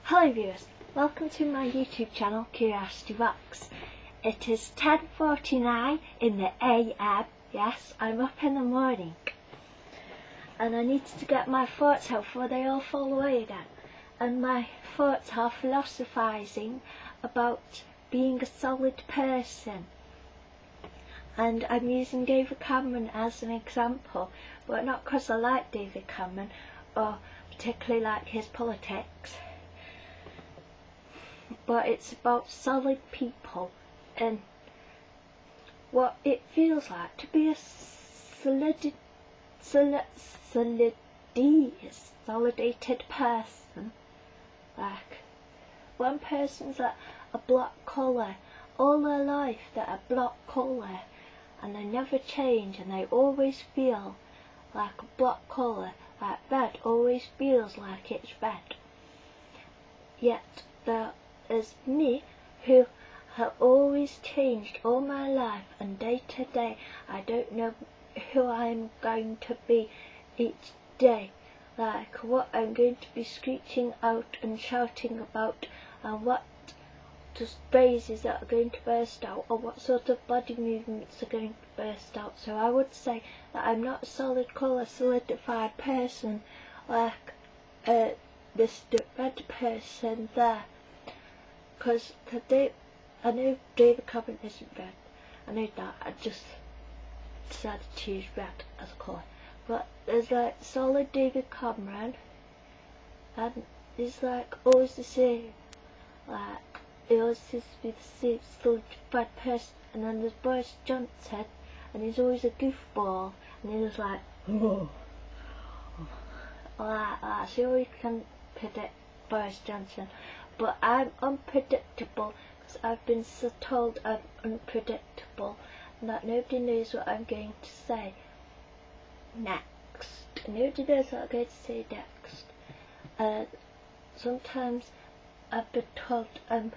Hello viewers, welcome to my YouTube channel Curiosity Rocks. It is 10:49 in the AM, yes, I'm up in the morning. And I needed to get my thoughts out before they all fall away again. And my thoughts are philosophising about being a solid person. And I'm using David Cameron as an example, but not because I like David Cameron or particularly like his politics. But it's about solid people and what it feels like to be a solidated person. Like one person's like a black colour all their life, they're a black colour and they never change and they always feel like a black colour, like red always feels like it's red. Yet there is me who have always changed all my life, and day to day I don't know who I'm going to be each day, like what I'm going to be screeching out and shouting about, and what just phrases that are going to burst out, or what sort of body movements are going to burst out. So I would say that I'm not a solid colour solidified person like this red person there. Because today, I know David Cameron isn't red, I know that, I just decided to choose red as a colour. But there's like solid David Cameron, and he's like always the same, like he always seems to be the same solidified person. And then there's Boris Johnson, and he's always a goofball, and he's like, oh, like that. So you can predict Boris Johnson. But I'm unpredictable because I've been so told I'm unpredictable and that nobody knows what I'm going to say next. Nobody knows what I'm going to say next. Sometimes I've been told I'm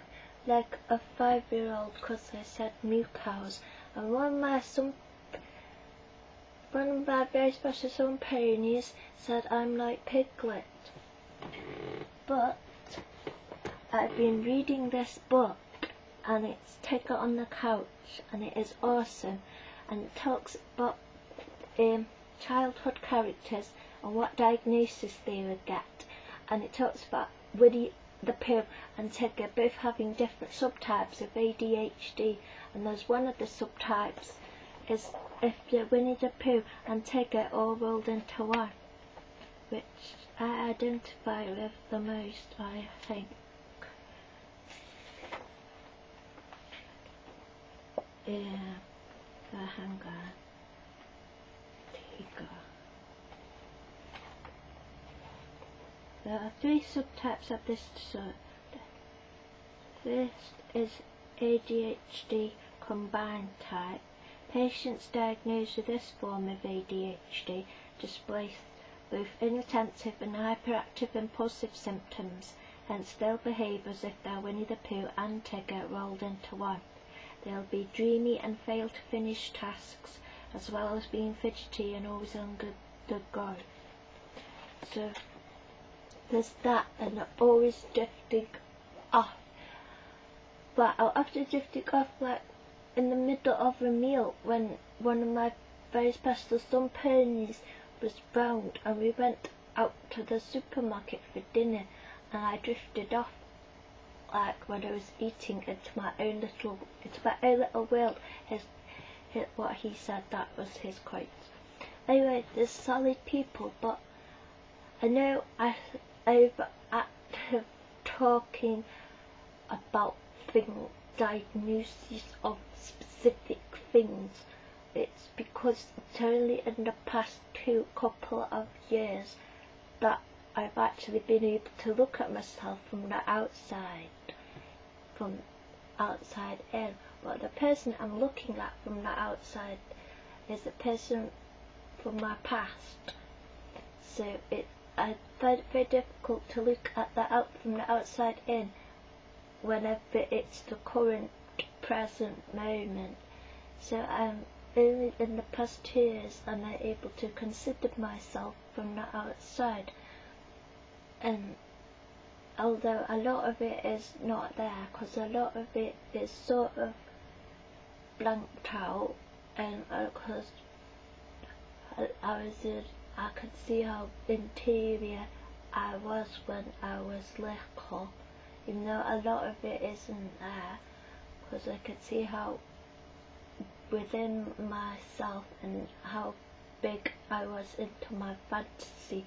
like a 5-year-old because I said moo cows. And one of my very special son ponies said I'm like Piglet. But I've been reading this book and it's Take It on the Couch and it is awesome, and it talks about childhood characters and what diagnosis they would get, and it talks about Winnie the Pooh and Tigger both having different subtypes of ADHD, and there's one of the subtypes is if you're Winnie the Pooh and Tigger all rolled into one, which I identify with the most, I think. Yeah, hang on. Tigger. There are 3 subtypes of this disorder. First is ADHD combined type. Patients diagnosed with this form of ADHD display both inattentive and hyperactive impulsive symptoms, hence they'll behave as if they're Winnie the Pooh and Tigger rolled into one. They'll be dreamy and fail to finish tasks, as well as being fidgety and always on the go. So there's that, and they're always drifting off. But after drifting off, like in the middle of a meal, when one of my very special son ponies was drowned, and we went out to the supermarket for dinner, and I drifted off. Like when I was eating into my own little world. What he said, that was his quote. Anyway, there's solid people, but I know I'm talking about diagnoses of specific things. It's because it's only in the past couple of years that I've actually been able to look at myself from the outside, in. But the person I'm looking at from the outside is a person from my past. So I find it very difficult to look at from the outside in whenever it's the current present moment. So I'm only in the past 2 years am I able to consider myself from the outside. And although a lot of it is not there, because a lot of it is sort of blanked out, and because I could see how interior I was when I was little, even though a lot of it isn't there, because I could see how within myself and how big I was into my fantasy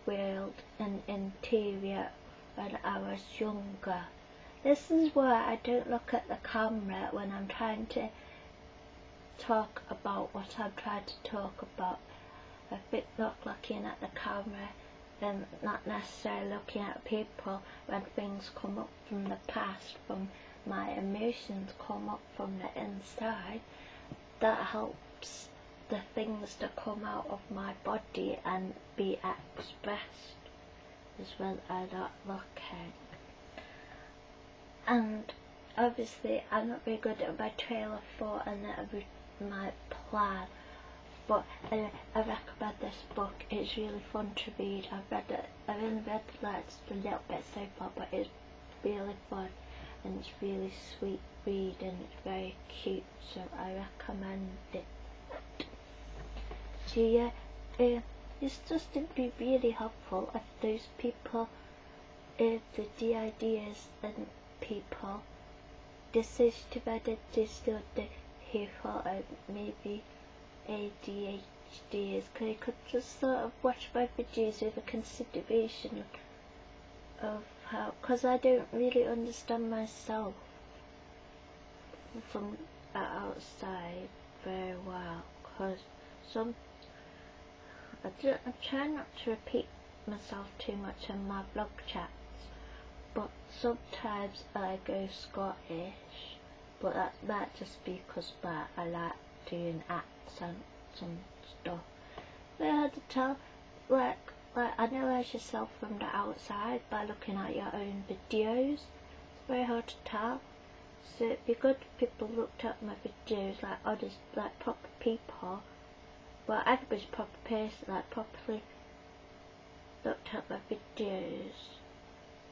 world and interior when I was younger. This is why I don't look at the camera when I'm trying to talk about what I'm trying to talk about. I think not looking at the camera and not necessarily looking at people when things come up from the past, from my emotions come up from the inside, that helps the things to come out of my body and be expressed as well as not looking. And obviously I'm not very good at my trail of thought and my plan, but I recommend this book. It's really fun to read. I've only read like just a little bit so far, but it's really fun and it's really sweet read and it's very cute, so I recommend it. So yeah, it's just to be really helpful if those people, the ideas and people, this is to better disorder people or maybe ADHD is, because you could just sort of watch my videos with a consideration of how, because I don't really understand myself from the outside very well, because I try not to repeat myself too much in my vlog chats, but sometimes I go Scottish, but that might just be because I like doing accents and stuff. But hard to tell, like analyse yourself from the outside by looking at your own videos. It's very hard to tell. So it'd be good if people looked at my videos like others, like proper people. Well, everybody's a proper person, like properly looked at my videos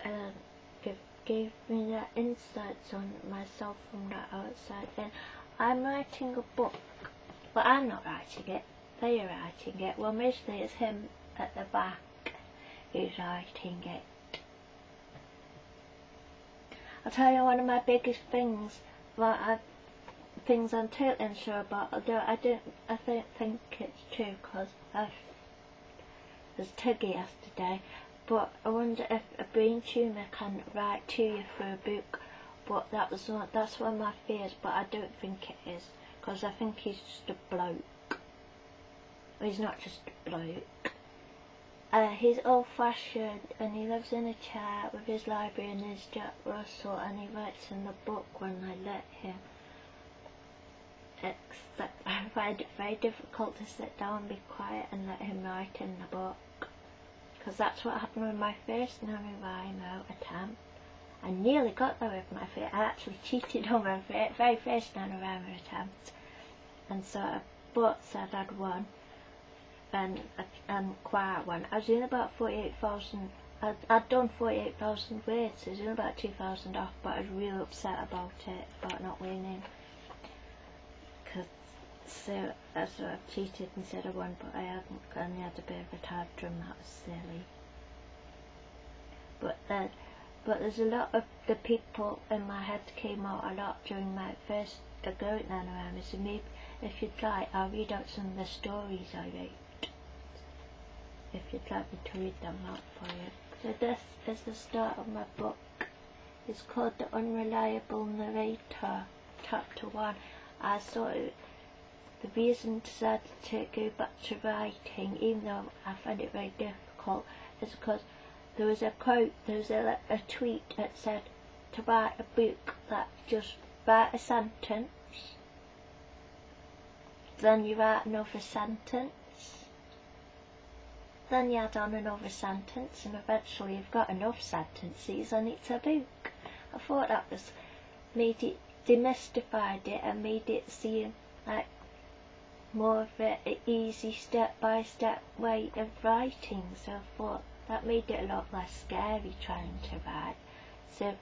and gave me their insights on myself from the outside. And I'm writing a book, but I'm not writing it, they are writing it. Well, mostly it's him at the back who's writing it. I'll tell you one of my biggest things, things I'm totally unsure about, although I don't think it's true, because I was tuggy yesterday, but I wonder if a brain tumour can write to you through a book, but that's one of my fears, but I don't think it is, because I think he's just a bloke. Well, he's not just a bloke. He's old-fashioned and he lives in a chair with his library and his Jack Russell, and he writes in the book when I let him. Except I find it very difficult to sit down and be quiet and let him write in the book, because that's what happened with my first NaNoWriMo attempt. I nearly got there with my first. I actually cheated on my very first NaNoWriMo attempt, and so I said I'd won, and quiet one. I was in about 48,000. I'd done 48,000 words, so I was in about 2,000 off, but I was really upset about it, about not winning. So I sort of cheated and said I won, but I hadn't, and I had a bit of a tantrum. That was silly. But there's a lot of the people in my head came out a lot during my first go at NaNoWriMo, so maybe if you'd like, I'll read out some of the stories I wrote, if you'd like me to read them out for you. So this is the start of my book. It's called The Unreliable Narrator, Chapter 1. I sort of, the reason I decided to go back to writing, even though I find it very difficult, is because there was a quote, there was a tweet that said to write a book that just write a sentence, then you write another sentence, then you add on another sentence, and eventually you've got enough sentences and it's a book. I thought that was, made it, demystified it and made it seem like more of an easy step-by-step way of writing, so I thought that made it a lot less scary trying to write. So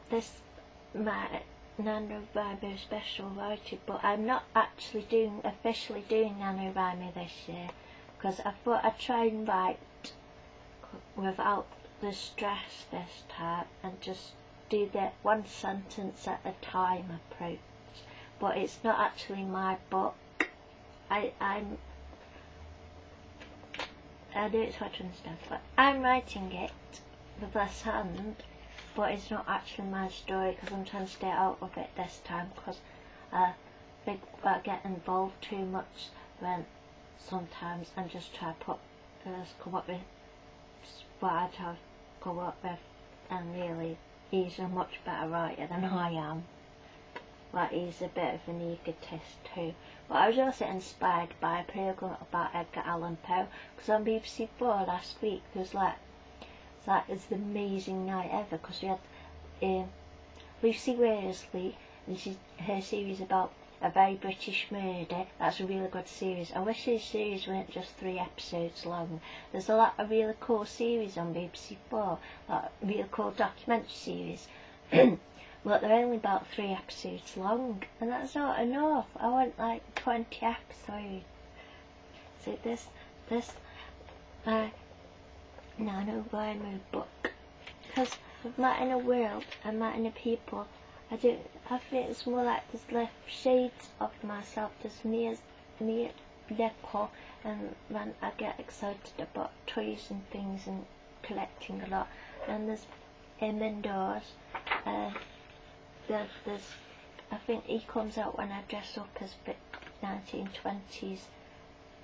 this my NaNoWriMo special writing, but I'm not actually officially doing NaNoWriMo this year, because I thought I'd try and write without the stress this time and just do the one sentence at a time approach. But it's not actually my book. I know it's hard to understand, but I'm writing it with less hand, but it's not actually my story, because I'm trying to stay out of it this time, because I get involved too much when sometimes and just try to come up with what I'd have come up with, and really he's a much better writer than I am. Like, he's a bit of an egotist too. But I was also inspired by a programme about Edgar Allan Poe, because on BBC4 last week there was it's the amazing night ever, because we had Lucy Worsley, and her series about a very British murder. That's a really good series. I wish this series weren't just 3 episodes long. There's a lot of really cool series on BBC4, like really cool documentary series. But they're only about 3 episodes long, and that's not enough. I want like 20 episodes. So this NaNoWriMo book, because with my inner world and my inner people, I think it's more like there's left shades of myself. There's me as me little, and when I get excited about toys and things and collecting a lot, and there's him indoors. There's I think he comes out when I dress up as 1920s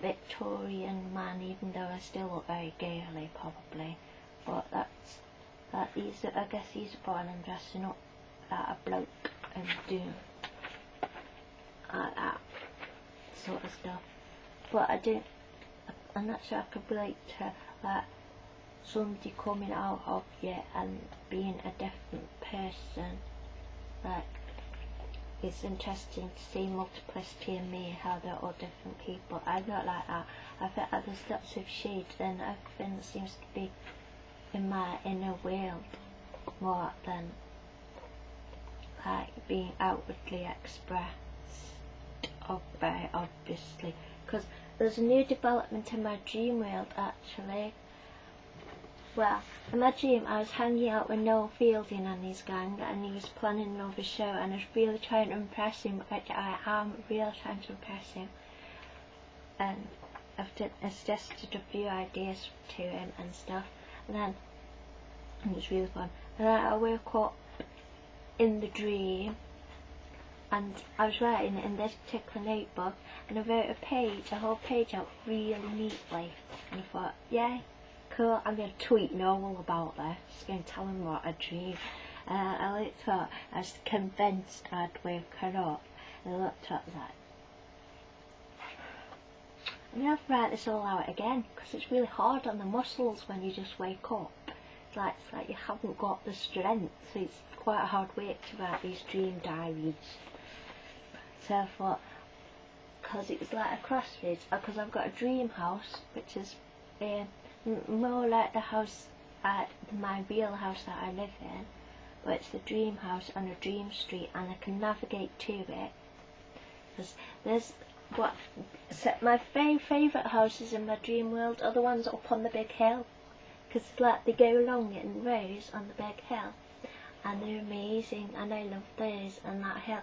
Victorian man, even though I still look very girly probably. But I guess he's born and dressing up like a bloke and doing like that sort of stuff. But I'm not sure I could relate to like somebody coming out of you and being a different person. Like, it's interesting to see multiplicity in me, how they're all different people. I'm not like that. I feel like there's lots of shades, and everything seems to be in my inner world more than like being outwardly expressed very obviously. Because there's a new development in my dream world actually. Well, in my dream I was hanging out with Noel and his gang, and he was planning another show, and I was really trying to impress him, which I am really trying to impress him. And I've suggested a few ideas to him and stuff, and then it was really fun. And then I woke up in the dream, and I was writing in this particular notebook, and I wrote a whole page out really neatly, and I thought, yeah, cool, I'm going to tweet Noel about this, I'm going to tell him what I dream. I thought, I was convinced I'd woken up, and I looked up like, I'm going to have to write this all out again, because it's really hard on the muscles when you just wake up. It's like you haven't got the strength, so it's quite a hard work to write these dream diaries. So I thought, because it was like a crossroads, because I've got a dream house, which is more like the house my real house that I live in, but it's the dream house on a dream street, and I can navigate to it. Because my very favourite houses in my dream world are the ones up on the big hill, because like they go along it in rows on the big hill, and they're amazing, and I love those. And that hill,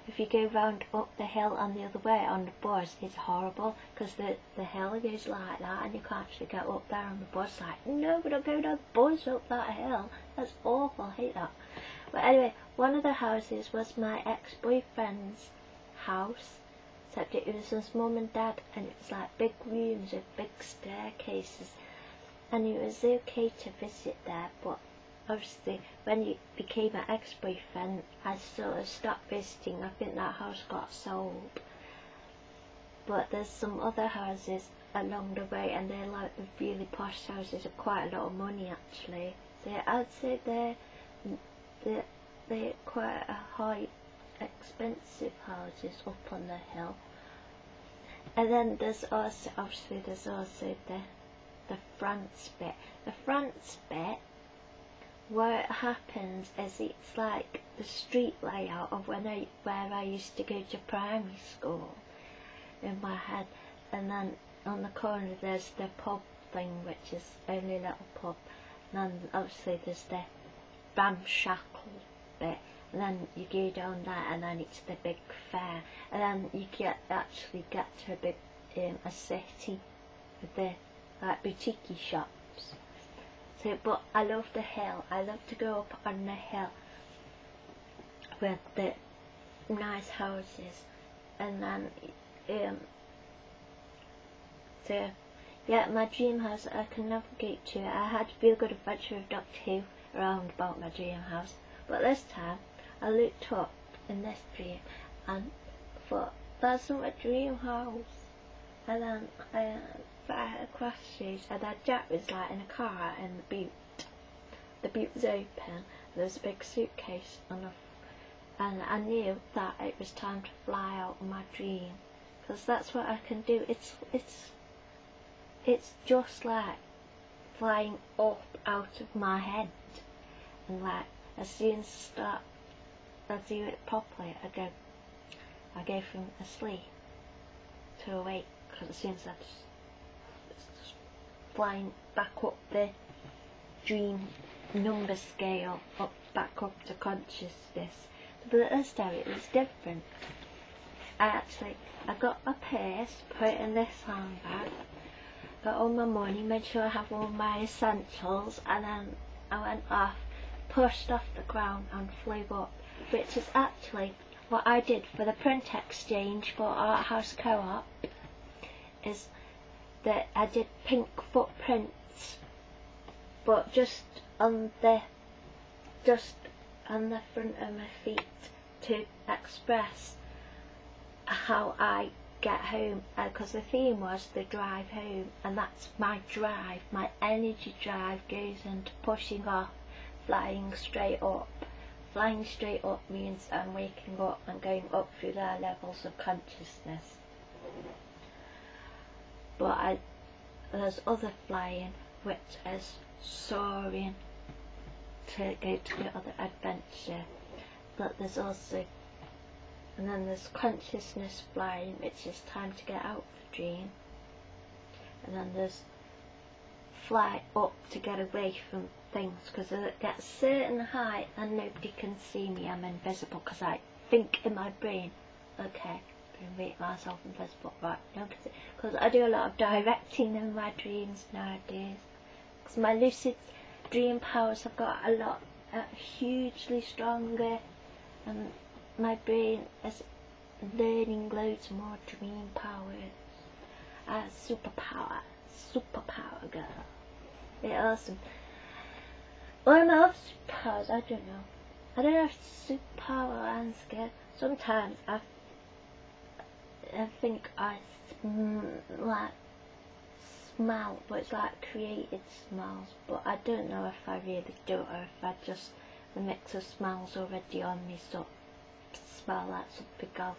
if you go round up the hill on the other way on the bus, it's horrible, because the hill goes like that, and you can't actually get up there on the bus. Like, no, we're not going on the bus up that hill. That's awful, I hate that. But anyway, one of the houses was my ex-boyfriend's house, except it was his mum and dad, and it was like big rooms with big staircases, and it was okay to visit there, but obviously when he became my ex-boyfriend I sort of stopped visiting. I think that house got sold. But there's some other houses along the way, and they're like the really posh houses with quite a lot of money actually. So I'd say they're quite a high expensive houses up on the hill. And then there's also the the France bit. The France bit, where it happens is it's like the street layout of where I used to go to primary school in my head, and then on the corner there's the pub thing, which is only a little pub, and then obviously there's the ramshackle bit, and then you go down there and then it's the big fair, and then you actually get to a big a city with the like boutique shops. So, but I love the hill. I love to go up on the hill with the nice houses, and then so yeah, my dream house I can navigate to. I had a real good adventure with Doctor Who around about my dream house, but this time I looked up in this dream and thought, that's not a dream house. And then I had a crashes, and then Jack was like in a car in the boot. The boot was open, there was a big suitcase on and I knew that it was time to fly out of my dream, because that's what I can do. It's just like flying up out of my head, and like as soon as I do it properly, I go from asleep to awake, because as soon as it's just flying back up the dream number scale, back up to consciousness. But this time it was different. I got my purse, put it in this handbag, got all my money, made sure I have all my essentials, and then I went off, pushed off the ground and flew up, which is actually what I did for the print exchange for Art House Co-op, is that I did pink footprints, but just on the front of my feet, to express how I get home, because the theme was the drive home, and that's my drive. My energy drive goes into pushing off, flying straight up. Flying straight up means I'm waking up and going up through their levels of consciousness. But there's other flying, which is soaring to go to the other adventure. But there's also, and then there's consciousness flying, which is time to get out of the dream. And then there's fly up to get away from things, because I get a certain height and nobody can see me. I'm invisible, because I think in my brain, okay, I'm going to make myself invisible, right? Because I do a lot of directing in my dreams nowadays. Because my lucid dream powers have got a lot, hugely stronger, and my brain is learning loads more dream powers. Superpower girl. It's awesome. What am I of superpowers? I don't know. I don't know if it's superpower. I'm scared. Sometimes I think I like smell, but it's like created smells. But I don't know if I really do, or if I just the mix of smells already on me, so smell like something else.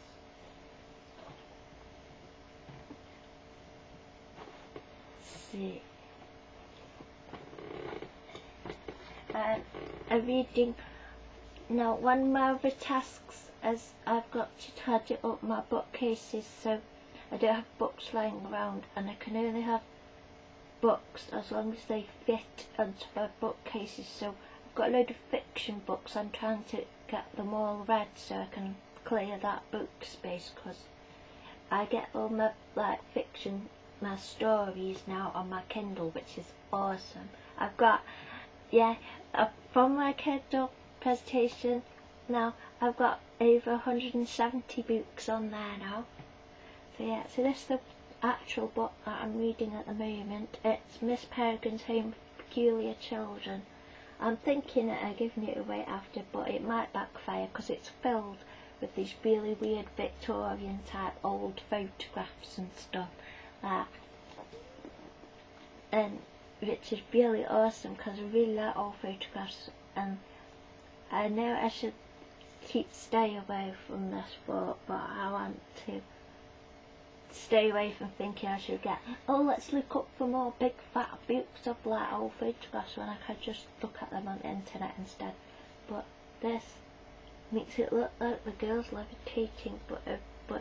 See. I'm reading now. One of my other tasks is I've got to tidy up my bookcases, so I don't have books lying around, and I can only have books as long as they fit onto my bookcases. So I've got a load of fiction books. I'm trying to get them all read so I can clear that book space, because I get all my fiction, my stories now on my Kindle, which is awesome. I've got from my Kindle presentation now, I've got over 170 books on there now. So yeah, so this is the actual book that I'm reading at the moment. It's Miss Peregrine's Home for Peculiar Children. I'm thinking of giving it away after, but it might backfire, because it's filled with these really weird Victorian type old photographs and stuff, and which is really awesome, because I really like old photographs, and I know I should stay away from this book, but I want to stay away from thinking I should get, oh, let's look up for more big fat books of like old photographs when I could just look at them on the internet instead. But this makes it look like the girl's levitating, but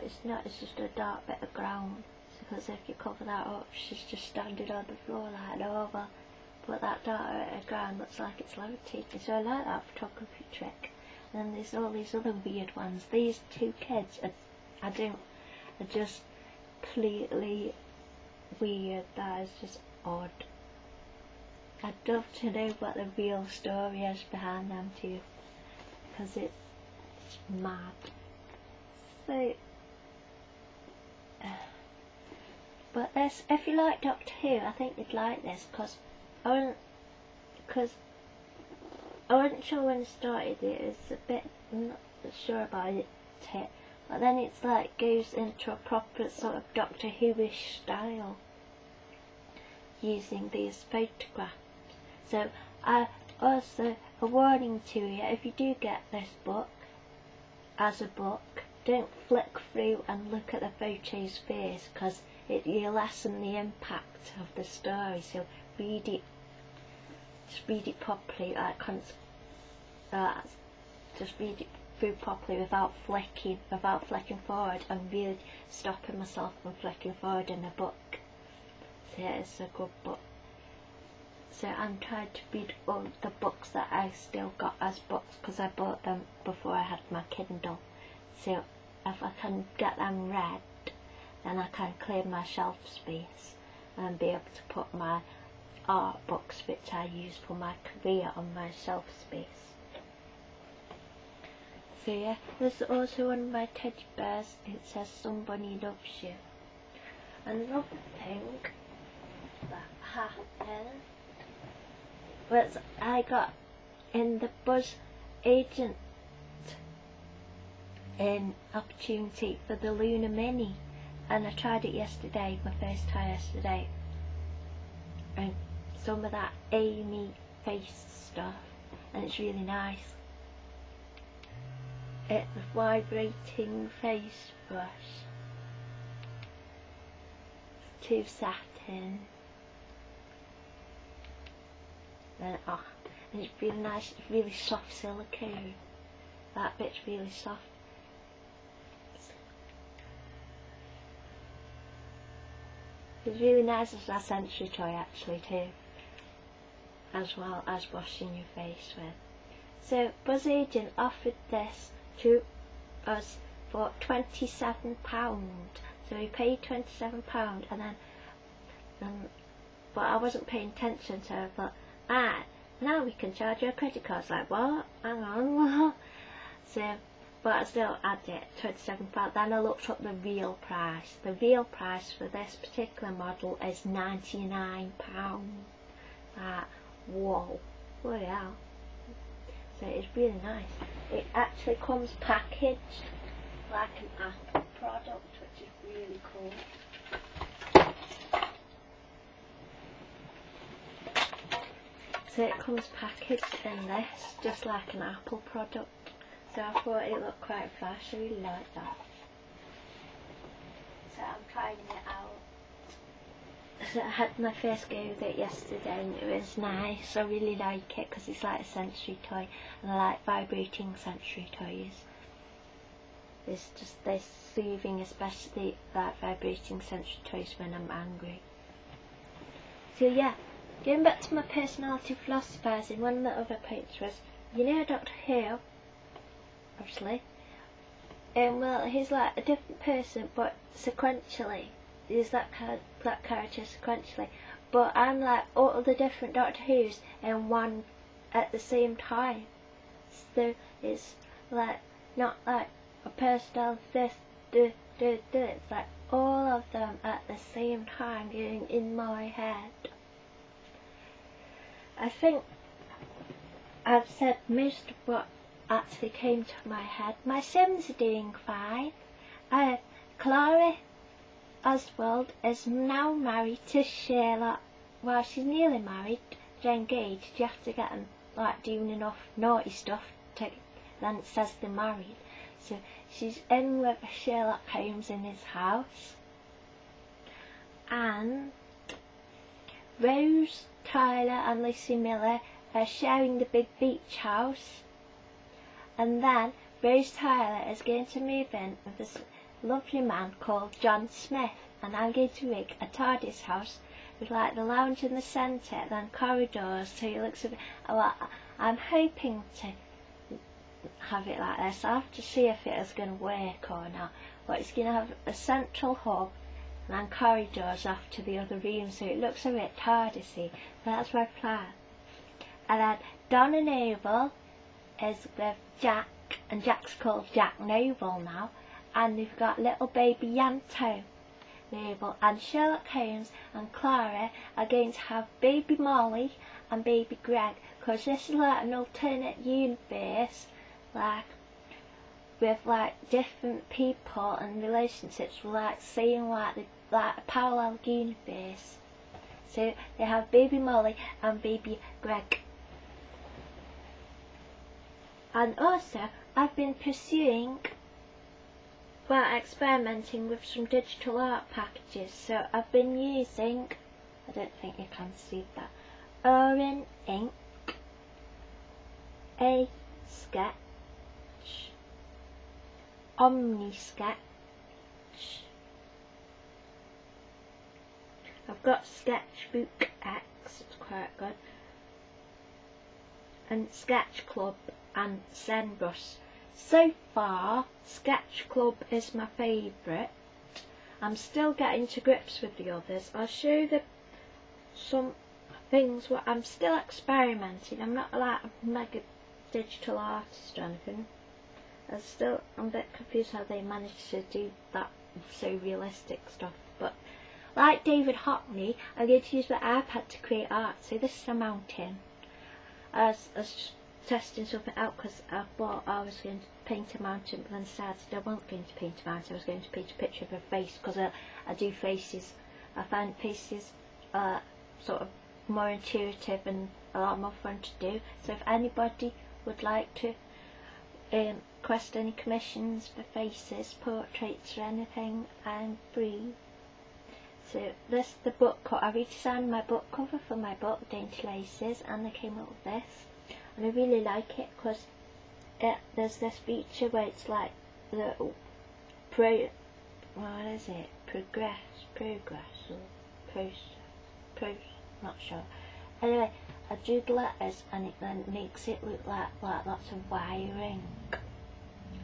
it's not, it's just a dark bit of ground. Because if you cover that up, she's just standing on the floor like over. But that dark bit of ground looks like it's levitating, so I like that photography trick. And then there's all these other weird ones. These two kids are just completely weird. That is just odd. I'd love to know what the real story is behind them too, because it's mad. So, but this, if you like Doctor Who, I think you'd like this, because I wasn't sure when I started it. It's a bit, I'm not sure about it, but then it's like goes into a proper sort of Doctor Who-ish style using these photographs. So I also, a warning to you, if you do get this book as a book, don't flick through and look at the photos first, because you'll lessen the impact of the story. So read it, just read it properly, like just read it through properly without flicking forward, and really stopping myself from flicking forward in the book. So it's a good book. So I'm trying to read all the books that I still got as books, because I bought them before I had my Kindle. So if I can get them read, then I can clear my shelf space and be able to put my art books, which I use for my career, on my shelf space. So yeah, there's also one of my teddy bears. It says somebody loves you. Another thing that happened was I got in the Buzz Agent opportunity for the Lunar Mini, and I tried it yesterday, my first try yesterday, and some of that Amy face stuff, and it's really nice. It's a vibrating face brush, 2 satin, and it's really nice. It's really soft silicone. That bit's really soft. It's really nice as a sensory toy actually too, as well as washing your face with. So Buzz Agent offered this to us for £27. So we paid £27, and then but I wasn't paying attention, so I thought, now we can charge your credit card. I was like, what? Hang on. So, but I still had it, £27. Then I looked up the real price. The real price for this particular model is £99. Whoa, bloody hell. So it's really nice. It actually comes packaged like an Apple product, which is really cool. So it comes packaged in this, just like an Apple product. So I thought it looked quite flash. I really like that. So I'm trying it out. So I had my first go with it yesterday, and it was nice. I really like it because it's like a sensory toy, and I like vibrating sensory toys. It's just, they're soothing, especially like vibrating sensory toys when I'm angry. So yeah, going back to my personality philosophizing, one of the other points was, you know Doctor Who, obviously, well, he's like a different person, but sequentially. He's that character sequentially. But I'm like all the different Doctor Who's in one at the same time. So it's like, not like a person does this, it's like all of them at the same time going in my head. I think I've said most of what actually came to my head. My Sims are doing fine. Clara Oswald is now married to Sherlock. Well, she's nearly married, they're engaged. You have to get them like doing enough naughty stuff to, then it says they're married. So she's in with Sherlock Holmes in his house. and Rose, Tyler and Lucy Miller are sharing the big beach house, and then Rose Tyler is going to move in with this lovely man called John Smith, and I'm going to rig a TARDIS house with like the lounge in the centre, then corridors, so it looks a bit, well, I'm hoping to have it like this. I'll have to see if it is going to work or not, but it's going to have a central hub and then corridors off to the other rooms, so it looks a bit TARDIS-y. That's my plan. And then Don and Noel is with Jack, and Jack's called Jack Noble now, and we've got little baby Yanto Noble, and Sherlock Holmes and Clara are going to have baby Molly and baby Greg, because this is like an alternate universe, like with like different people and relationships, like seeing like a parallel universe. So they have baby Molly and baby Greg. And also I've been pursuing, well, experimenting with some digital art packages. So I've been using, I don't think you can see that, Orin ink, a sketch, Omni Sketch, I've got Sketchbook X, it's quite good, and Sketch Club and ZenBrush. So far, Sketch Club is my favourite. I'm still getting to grips with the others. I'll show you some things where I'm still experimenting. I'm not like a mega digital artist or anything. I'm a bit confused how they managed to do that so realistic stuff. But like David Hockney, I'm going to use my iPad to create art. So this is a mountain. I was testing something out because I thought I was going to paint a mountain, but then decided I wasn't going to paint a mountain. I was going to paint a picture of a face, because I do faces. I find faces sort of more intuitive and a lot more fun to do. So if anybody would like to request any commissions for faces, portraits or anything, I'm free. So this is the book cover. I redesigned my book cover for my book Dainty Laces, and I came up with this, and I really like it because there's this feature where it's like the progress or not sure. Anyway, I drew the letters and it then makes it look like lots of wiring.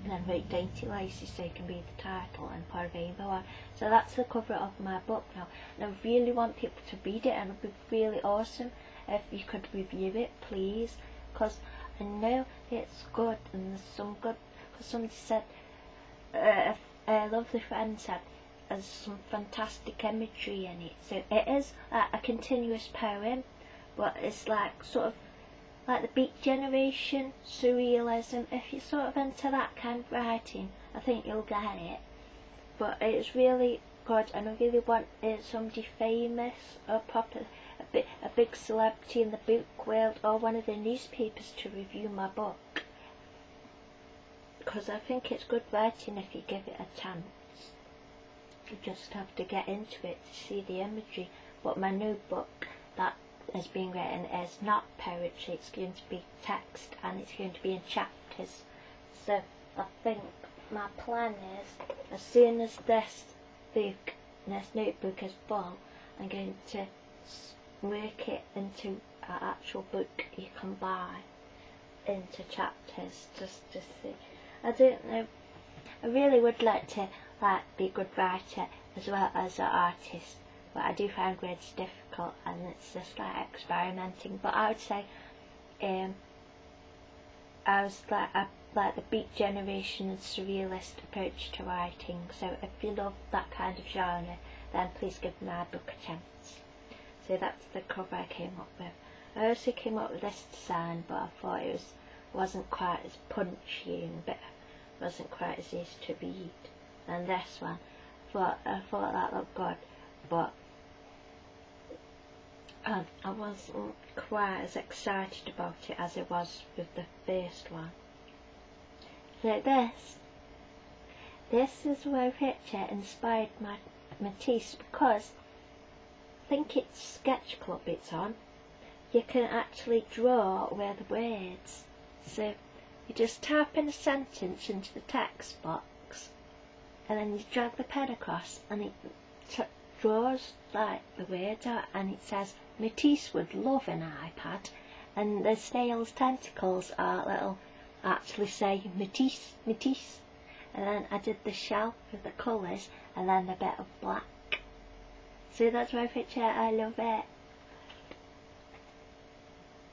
And then write Dainty Laces so it can be the title and pour a rainbow on. So that's the cover of my book now. And I really want people to read it, and it would be really awesome if you could review it, please. Because I know it's good, and there's some good, because somebody said, a lovely friend said, there's some fantastic imagery in it. So it is like a continuous poem, but it's like sort of like the Beat Generation, surrealism. If you're sort of into that kind of writing, I think you'll get it. But it's really good, and I really want somebody famous or proper, a big celebrity in the book world or one of the newspapers to review my book. Because I think it's good writing if you give it a chance. You just have to get into it to see the imagery. But my new book that is being written is not poetry, it's going to be text, and it's going to be in chapters. So I think my plan is, as soon as this notebook is full, I'm going to work it into an actual book you can buy into chapters, just to see. I don't know, I really would like to be a good writer as well as an artist, but I do find words difficult, and it's just like experimenting. But I would say I was like the Beat Generation and surrealist approach to writing. So if you love that kind of genre, then please give my book a chance. So that's the cover I came up with. I also came up with this design, but I thought it wasn't quite as punchy and wasn't quite as easy to read. And this one, I thought that looked good, but I wasn't quite as excited about it as it was with the first one. So this is where picture inspired my Matisse, because think it's Sketch Club it's on, you can actually draw with words. So you just type in a sentence into the text box, and then you drag the pen across, and it draws like the words out, and it says Matisse would love an iPad, and the snail's tentacles are little, actually say Matisse, Matisse. And then I did the shell with the colours, and then a bit of black. So that's my picture. I love it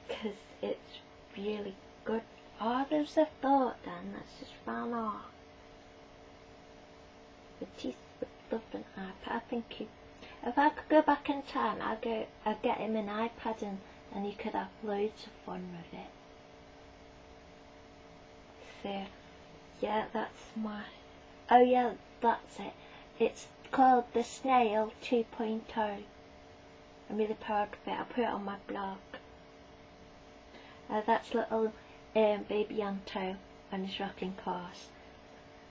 because it's really good. Oh, there's a thought then that's just ran off. Matisse would love an iPad. I think if I could go back in time, I'd get him an iPad, and he could have loads of fun with it. So yeah, that's my, oh yeah, that's it. It's called The Snail 2.0. I'm really proud of it. I'll put it on my blog. That's little baby Anto on his rocking horse.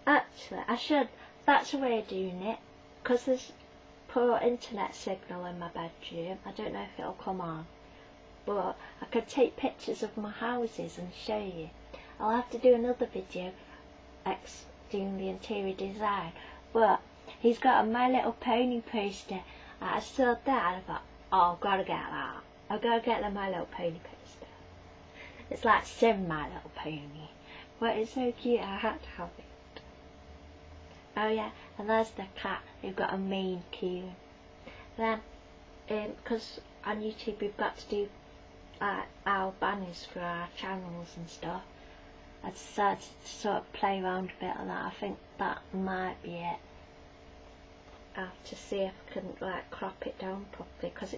Actually, that's a way of doing it, because there's poor internet signal in my bedroom. I don't know if it'll come on, but I could take pictures of my houses and show you. I'll have to do another video doing the interior design, but he's got a My Little Pony poster. I saw that and I thought, oh, I've got to get that. I've got to get the My Little Pony poster. It's like Sim My Little Pony, but it's so cute, I had to have it. Oh yeah, and there's the cat who got a Maine Coon. Then, because on YouTube we've got to do our banners for our channels and stuff, I decided to sort of play around a bit on that. I think that might be it. I have to see if I can like crop it down properly, because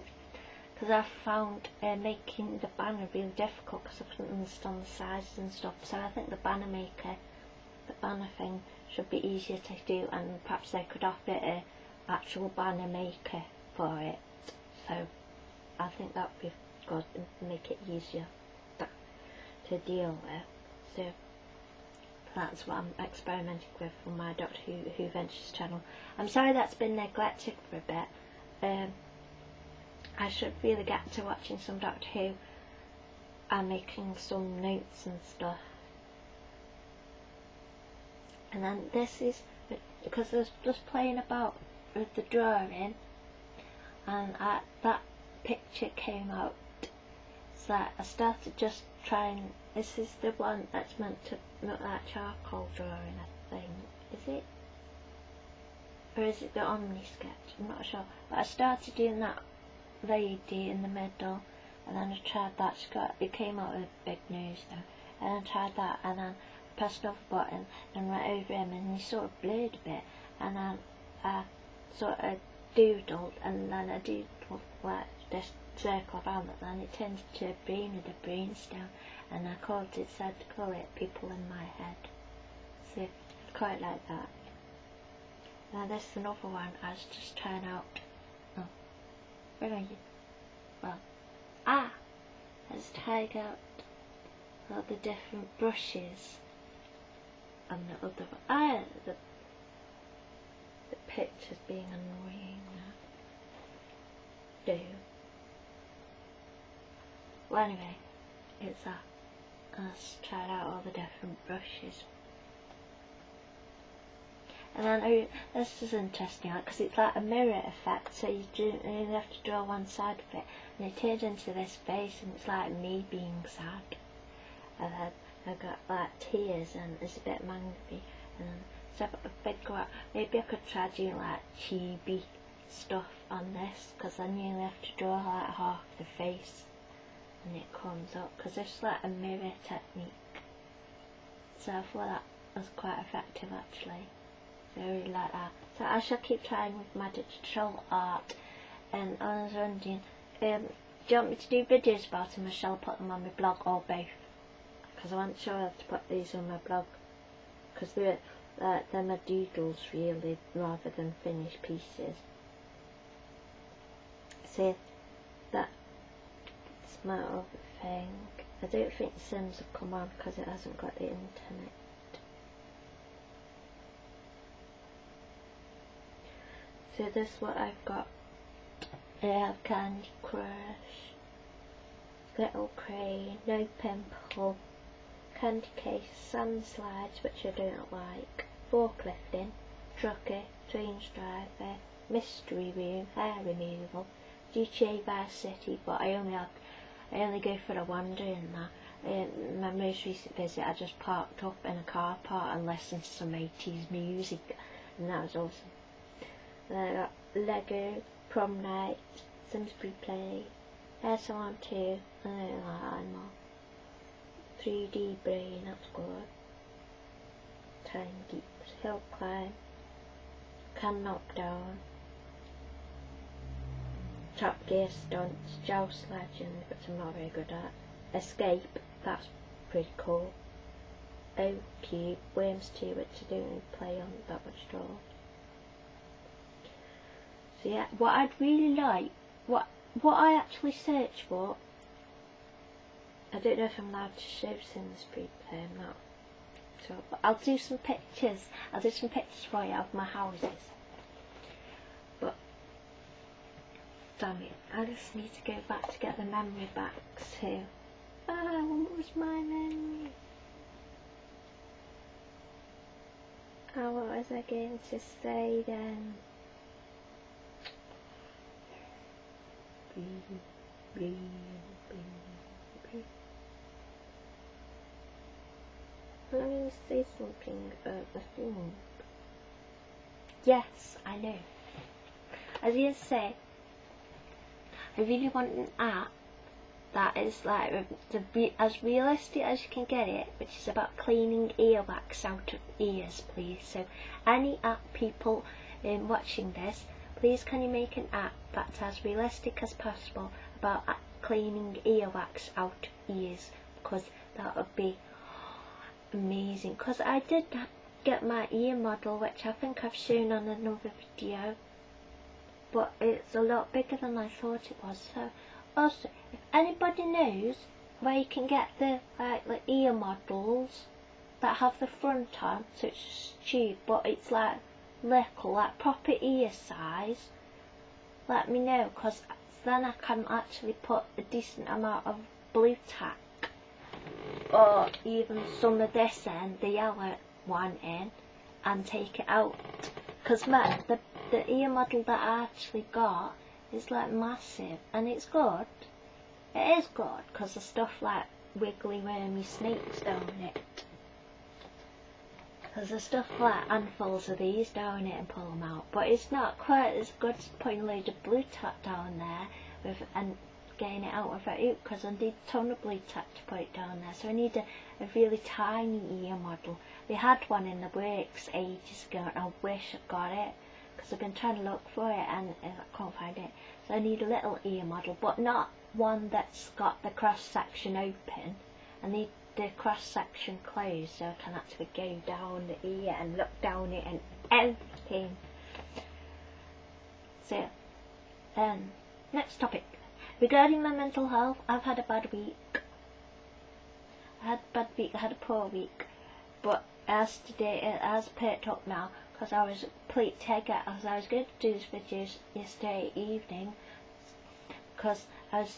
I found making the banner really difficult because I couldn't understand the sizes and stuff. So I think the banner maker, the banner thing, should be easier to do, and perhaps they could offer an actual banner maker for it. So I think that would be good and make it easier to deal with. So that's what I'm experimenting with for my Doctor Who Ventures channel. I'm sorry that's been neglected for a bit. I should really get to watching some Doctor Who and making some notes and stuff. And then this is because I was just playing about with the drawing, and that picture came out. So I started just trying. This is the one that's meant to look like charcoal drawing, I think. Is it? Or is it the Omni sketch? I'm not sure. But I started doing that lady in the middle, and then I tried that. It came out with a big nose now. And then I tried that, and then I pressed another button and went over him, and he sort of blurred a bit. And then I sort of doodled, and then I doodled like this circle around it, and then it turned into a brain with a brainstem, and I said to call it People in My Head. So it's quite like that. Now this is another one I was just trying out. Oh, where are you? Well, I was trying out all the different brushes and the other one. The picture's being annoying now. Well, anyway, it's that. I was trying out all the different brushes. And then this is interesting because it's like a mirror effect, so you only have to draw one side of it, and it turns into this face, and it's like me being sad. And then I've got like tears, and it's a bit mangly, and so I figure out maybe I could try doing like chibi stuff on this, because then you only have to draw like half the face, and it comes up, because it's like a mirror technique. So I thought that was quite effective actually. So I really like that. So I shall keep trying with my digital art. And I was wondering, do you want me to do videos about them, or shall I put them on my blog, or both? Because I wasn't sure how to put these on my blog, because they're my doodles really, rather than finished pieces. So that's my other thing. I don't think Sims will come on because it hasn't got the internet. So this is what I've got I have Candy Crush, Little Crane, No Pimple, Candy Case, Sand Slides, which I don't like, Forklifting, Trucker, Trains Driver, Mystery Room, Hair Removal, GTA Vice City, but I only go for a wander in that. My most recent visit, I just parked up in a car park and listened to some 80s music, and that was awesome. Then I got Lego, Prom Night, Sims Free Play, Hair Salon 2, and NaNoWriMo. 3D Brain, that's good. Time Deeps, Hill Climb, Can Knock Down, Top Gear Stunts, Joust Legend, which I'm not very good at. Escape, that's pretty cool. O-Cube, Worms 2, which I don't really play on that much at all. So yeah, what I'd really like, what I actually search for, I don't know if I'm allowed to show Sims Free Play, I'm not sure, but I'll do some pictures for you of my houses. But damn it, I just need to go back to get the memory back too. What was my memory? What was I going to say then? I'm going to say something about the thing. Yes, I know. I was going to say, I really want an app that is like as realistic as you can get it, which is about cleaning earwax out of ears, please. So any app people watching this, please can you make an app that's as realistic as possible about cleaning earwax out of ears, because that would be amazing. Because I did get my ear model, which I think I've shown on another video, but it's a lot bigger than I thought it was. So also, if anybody knows where you can get the ear models that have the front on, so it's tube, but it's like little, like proper ear size, let me know, because then I can actually put a decent amount of blue tack, or even some of this in, the yellow one in, and take it out. Because the ear model that I actually got is like massive, and it's good. It is good, because there's stuff like wiggly wormy snakes down it. Because there's stuff like handfuls of these down it and pull them out. But it's not quite as good as putting a load of blue tack down there and getting it out without it, because I need a ton of blue tack to put it down there. So I need a really tiny ear model. We had one in the works ages ago, and I wish I'd got it, because I've been trying to look for it and I can't find it. So I need a little ear model, but not one that's got the cross section open. I need the cross section closed so I can actually go down the ear and look down it and everything. So, next topic. Regarding my mental health, I've had a bad week. I had a poor week, but as today it has perked up now, because I was complete take-out, as I was going to do this video yesterday evening, because I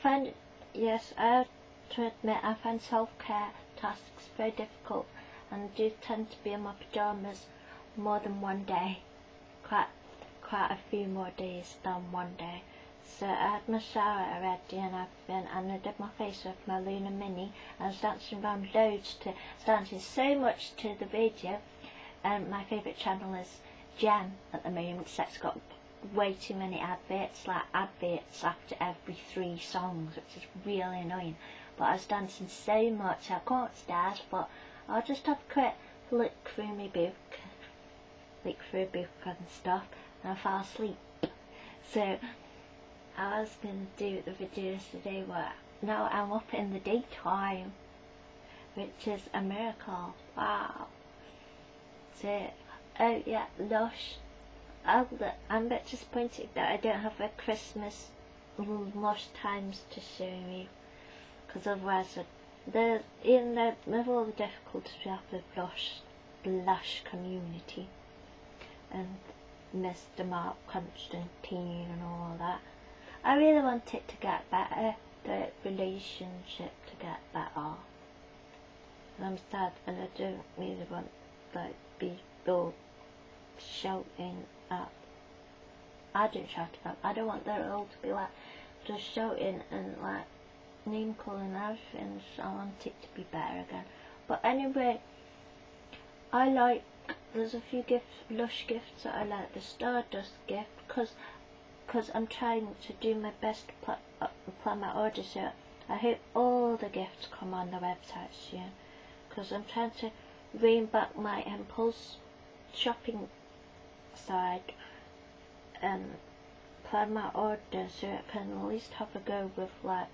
find, yes, I have to admit, I find self-care tasks very difficult, and I do tend to be in my pyjamas more than one day, quite a few more days than one day. So I had my shower already and everything, and I did my face with my Luna Mini. I was dancing around dancing so much to the video. My favourite channel is Gem at the moment, so it's got way too many adverts, like adverts after every 3 songs, which is really annoying. But I was dancing so much, I'll go upstairs, but I'll just have a quick look through my book, and stuff, and I fell asleep. So I was going to do the videos today, but now I'm up in the daytime, which is a miracle. Wow. So, oh yeah, Lush. I'm a bit disappointed that I don't have a Christmas Lush times to show you, because otherwise, even though with all the difficulties we have with Lush community, and Mr. Mark Constantine and all that. I really want it to get better, the relationship to get better. And I'm sad, and I don't really want like people shouting at. I don't shout at them. I don't want their all to be like just shouting and like name calling and everything. So I want it to be better again. But anyway, there's a few Lush gifts that I like. The Stardust gift, because I'm trying to do my best to plan my order, so I hope all the gifts come on the website soon, because I'm trying to rein back my impulse shopping side and plan my order so I can at least have a go with like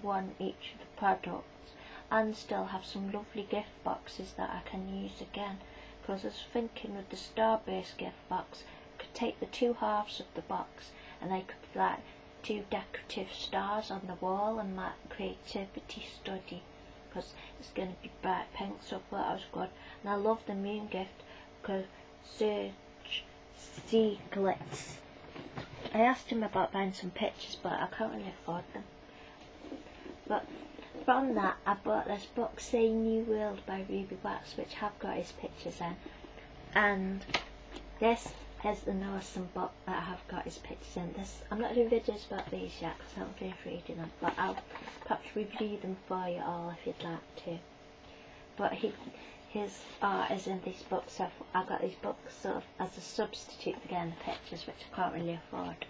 one each of the products and still have some lovely gift boxes that I can use again. Because I was thinking with the Starburst gift box, I could take the two halves of the box and I could like do decorative stars on the wall and my creativity study, because it's going to be bright pink, so I thought that was good. And I love the moon gift because Serge Sieglitz, I asked him about buying some pictures but I can't really afford them. But from that I bought this book, Say New World by Ruby Wax, which have got his pictures in, and this is an awesome book that have got his pictures in. I'm not doing videos about these yet because I don't feel reading them, but I'll perhaps review them for you all if you'd like to. But his art is in these books, so I got these books sort of as a substitute for getting the pictures, which I can't really afford.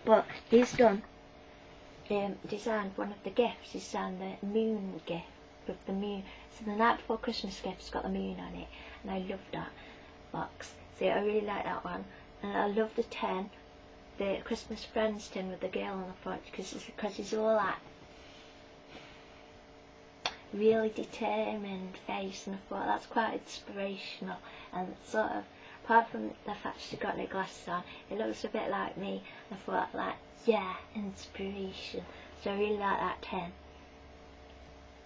But he's designed one of the gifts. He's designed the moon gift with the moon. So the Night Before Christmas gift's got the moon on it, and I love that box. So I really like that one. And I love the tin, the Christmas Friends tin with the girl on the front, because he's all like really determined face, and I thought that's quite inspirational. And sort of, apart from the fact she's got her glasses on, it looks a bit like me. I thought like, yeah, inspiration. So I really like that tin.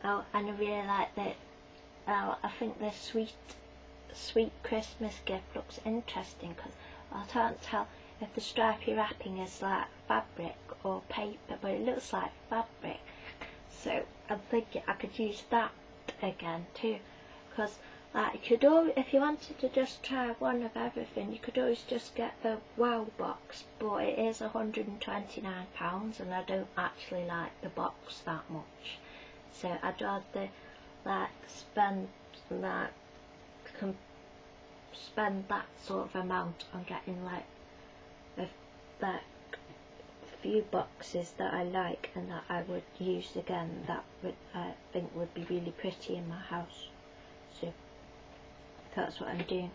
Oh, and I really like that. I think the sweet Christmas gift looks interesting, because I can't tell if the stripy wrapping is like fabric or paper, but it looks like fabric. So I'm thinking I could use that again too, because like if you wanted to just try one of everything, you could always just get the Wow box, but it is £129 and I don't actually like the box that much. So I'd rather like spend that sort of amount on getting like few boxes that I like and that I would use again, that I think would be really pretty in my house. So that's what I'm doing.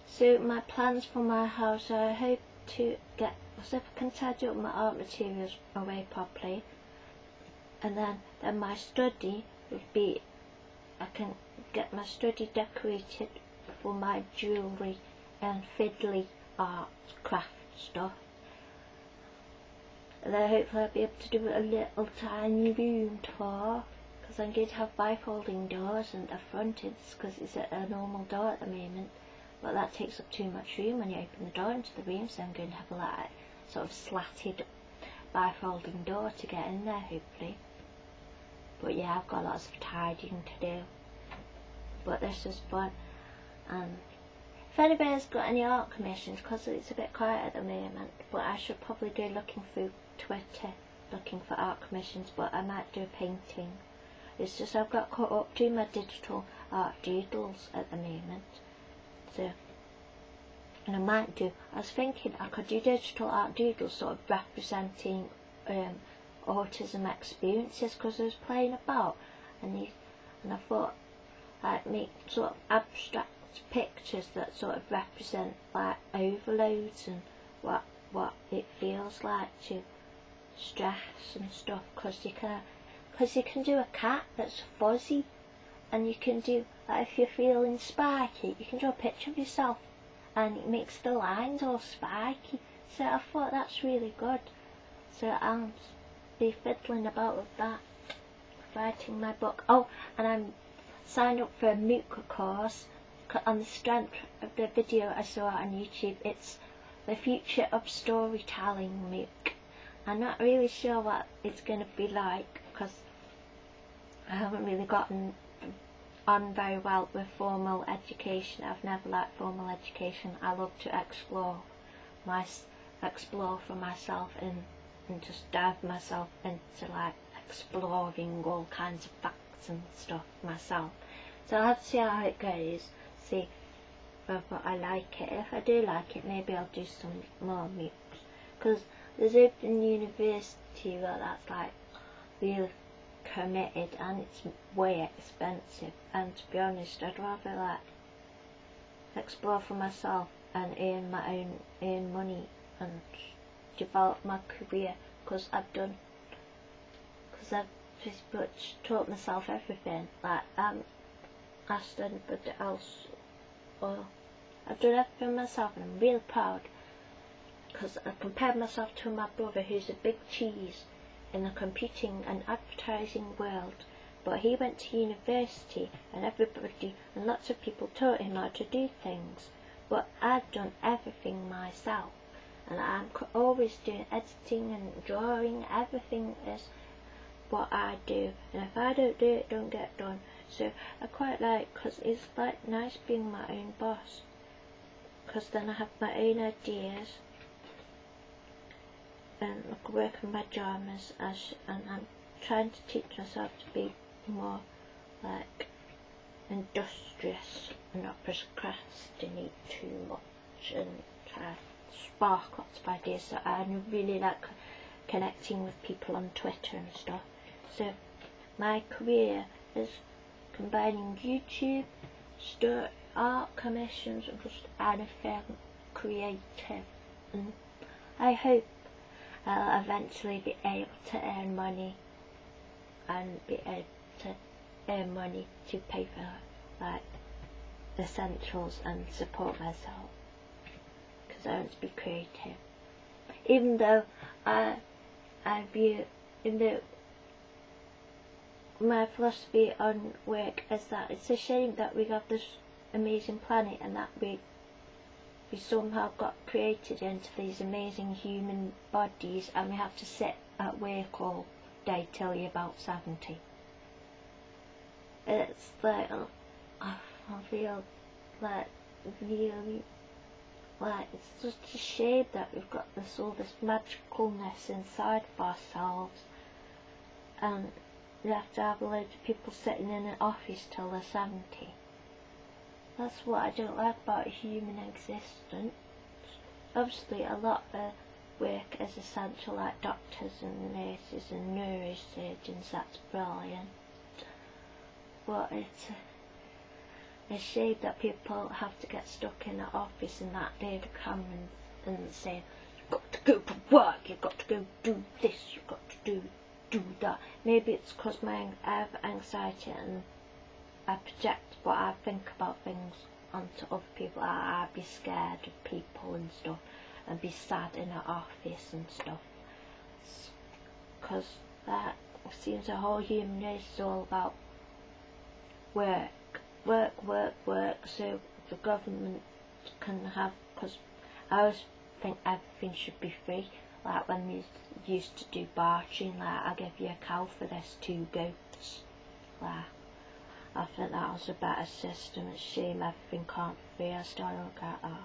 So my plans for my house, I hope to get, so if I can tidy up my art materials away properly, and then my study would be, I can get my study decorated for my jewellery and fiddly art craft stuff. And then hopefully I'll be able to do a little tiny room tour, because I'm going to have bifolding doors and the front is, because it's a normal door at the moment, but that takes up too much room when you open the door into the room, so I'm going to have a like sort of slatted bifolding door to get in there hopefully. But yeah, I've got lots of tidying to do, but this is fun. And if anybody's got any art commissions, because it's a bit quiet at the moment, but I should probably go looking through Twitter looking for art commissions, but I might do a painting. It's just I've got caught up doing my digital art doodles at the moment, so, and I was thinking I could do digital art doodles sort of representing autism experiences, because I was playing about and I thought I'd make sort of abstract pictures that sort of represent like overloads and what it feels like to stress and stuff, because you can do a cat that's fuzzy, and you can do, like, if you're feeling spiky, you can draw a picture of yourself and it makes the lines all spiky. So I thought that's really good, so I'll be fiddling about with that, writing my book. Oh, and I'm signed up for a MOOC course on the strength of the video I saw on YouTube. It's the future of storytelling MOOC. I'm not really sure what it's going to be like, because I haven't really gotten on very well with formal education. I've never liked formal education. I love to explore for myself and just dive myself into like exploring all kinds of facts and stuff myself. So I'll have to see how it goes, see whether I like it. If I do like it, maybe I'll do some more MOOCs, because there's Open University where that's like really committed and it's way expensive, and to be honest I'd rather like explore for myself and earn money and develop my career, because I've pretty much taught myself everything. Like asked anybody else, or I've done everything myself, and I'm really proud, because I compared myself to my brother, who's a big cheese in the computing and advertising world, but he went to university and everybody and lots of people taught him how to do things, but I've done everything myself, and I'm always doing editing and drawing. Everything is what I do, and if I don't do it, it don't get done. So I quite like, because it's like nice being my own boss, because then I have my own ideas and I can work on my dramas, and I'm trying to teach myself to be more like industrious and not procrastinate too much, and try to spark lots of ideas. So I really like connecting with people on Twitter and stuff. So my career is combining YouTube, art commissions, and just anything creative, and I hope I'll eventually be able to earn money, and be able to earn money to pay for like essentials and support myself, because I want to be creative. Even though my philosophy on work is that it's a shame that we have this amazing planet, and that we somehow got created into these amazing human bodies, and we have to sit at work all day till you're about 70. It's like, I feel like really, like, it's just a shame that we've got all this magicalness inside of ourselves, and we have to have a load of people sitting in an office till they're 70. That's what I don't like about human existence. Obviously a lot of work is essential, like doctors and nurses and neurosurgeons, that's brilliant. But it's a shame that people have to get stuck in an office and that day to come and say, you've got to go to work, you've got to go do this, you've got to do that. Maybe it's because I have anxiety and I project what I think about things onto other people. I'd be scared of people and stuff, and be sad in an office and stuff, because that seems the whole human race is all about work, so the government can have, because I always think everything should be free, like when we used to do bartering, like I'll give you a cow for this 2 goats, like I think that was a better system. It's a shame everything can't be free. I still don't get that.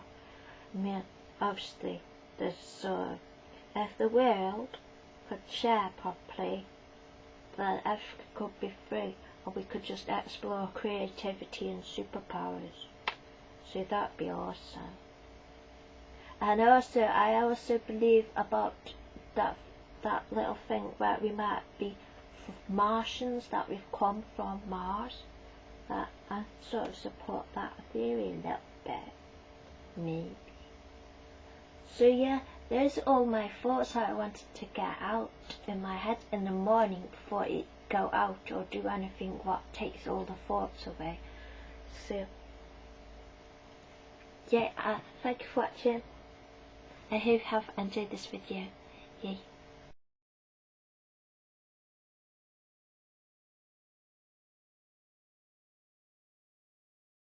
I mean, obviously, if the world could share properly, then everything could be free, or we could just explore creativity and superpowers. So that'd be awesome. And also, I also believe about that little thing where we might be Martians, that we've come from Mars. That I sort of support that theory a little bit, maybe. So yeah, there's all my thoughts that I wanted to get out in my head in the morning before I go out or do anything what takes all the thoughts away. So yeah, thank you for watching. I hope you have enjoyed this video. Yay.